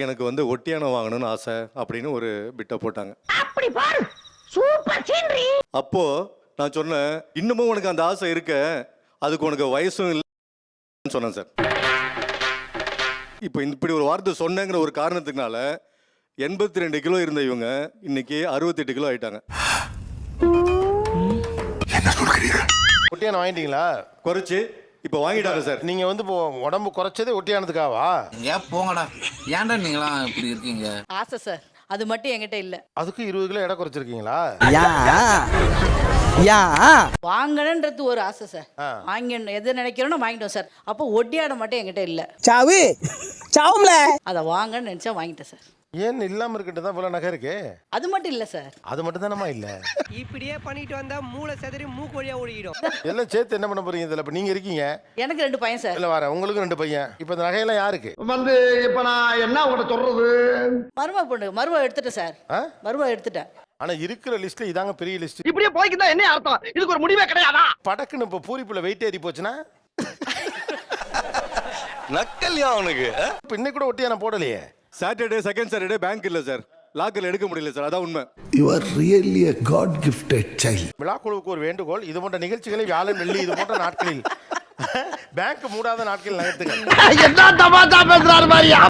எனக்கு வந்து ஒட்டியானம் வாங்கணும்னு ஆசை அப்படின்னு ஒரு பிட்டை போட்டாங்க. அப்படி பாரு, சூப்பர் சீனரி. அப்போ நான் சொன்னேன், இன்னமும் உனக்கு அந்த ஆசை இருக்க, அதுக்கு உனக்கு வயசும் இல்லைன்னு சொன்னேன் சார். இப்போ இப்படி ஒரு வார்த்தை சொன்னேங்கிற ஒரு காரணத்துக்குனால 82 கிலோ இருந்த இவங்க இன்னைக்கு 68 கிலோ ஆயிட்டாங்க. ஒட்டியானம் வாங்கிட்டீங்களா? குறைச்சு இப்போ வாங்கிட்டாங்க சார். நீங்க வந்து இப்போ உடம்பு குறைச்சதே ஒட்டியானதுக்காவா? ஏன் போங்கடா, ஏன்டா நீங்களாம் இப்படி இருக்கீங்க? ஆசை சார், அது மட்டும் என்கிட்ட இல்ல. அதுக்கு 20 கிலோ எடை குறைச்சிருக்கீங்களா? வாங்கணுன்றது ஒரு ஆசை சார். வாங்கணும் எது நினைக்கிறோன்னு வாங்கிட்டோம் சார். அப்போ ஒட்டியானம் மட்டும் என்கிட்ட இல்ல. சாவும்ல அதை வாங்கன்னு நினைச்சா வாங்கிட்டேன் சார். ஏன் இல்லாம இருக்கிட்டு தான் இவ்வளவு நகை இருக்கு? அது மட்டும் இல்ல சார். அது மட்டும் தானமா இல்ல. இப்படியே பண்ணிட்டு வந்தா மூளை செதறி மூக்கு வழியா ஓடிடும். எல்லாம் சேர்த்து என்ன பண்ண போறீங்க இதுல? இப்ப நீங்க இருக்கீங்க, எனக்கு 2 பையன் சார். இல்ல வர உங்களுக்கு 2 பையன். இப்ப இந்த நகையெல்லாம் யாருக்கு? வந்து இப்ப நான் என்ன உங்கள்கிட்ட சொல்றது? மருமக எடுத்துட்டேன் சார். மருமக எடுத்துட்டேன். ஆனா இருக்கிற லிஸ்ட்ல இதாங்க பெரிய லிஸ்ட். இப்படியே போய்க்கிட்டா என்ன அர்த்தம்? இதுக்கு ஒரு முடிவே கிடையாதா? படக்குன்னு இப்ப பூரிப்புல வெயிட் ஏறி போச்சுன்னா நக்கல்யா அவனுக்கு. இப்ப இன்னைக்கு கூட ஒட்டியானம் போடலையே. சாட்டர்டே செகண்ட் சாட்டர்டே பேங்க் இல்லை சார், லாக்கர்ல எடுக்க முடியல சார், அதான் உண்மை. You are really a God gifted child. விழாக்குழுவுக்கு ஒரு வேண்டுகோள், இது போன்ற நிகழ்ச்சிகளை வியாழன் வெள்ளி இது போன்ற நாட்களில் பேங்க் மூடாத நாட்களில் நகர்த்துங்க. என்ன தமாஷா பேசுறாரு பாரியா?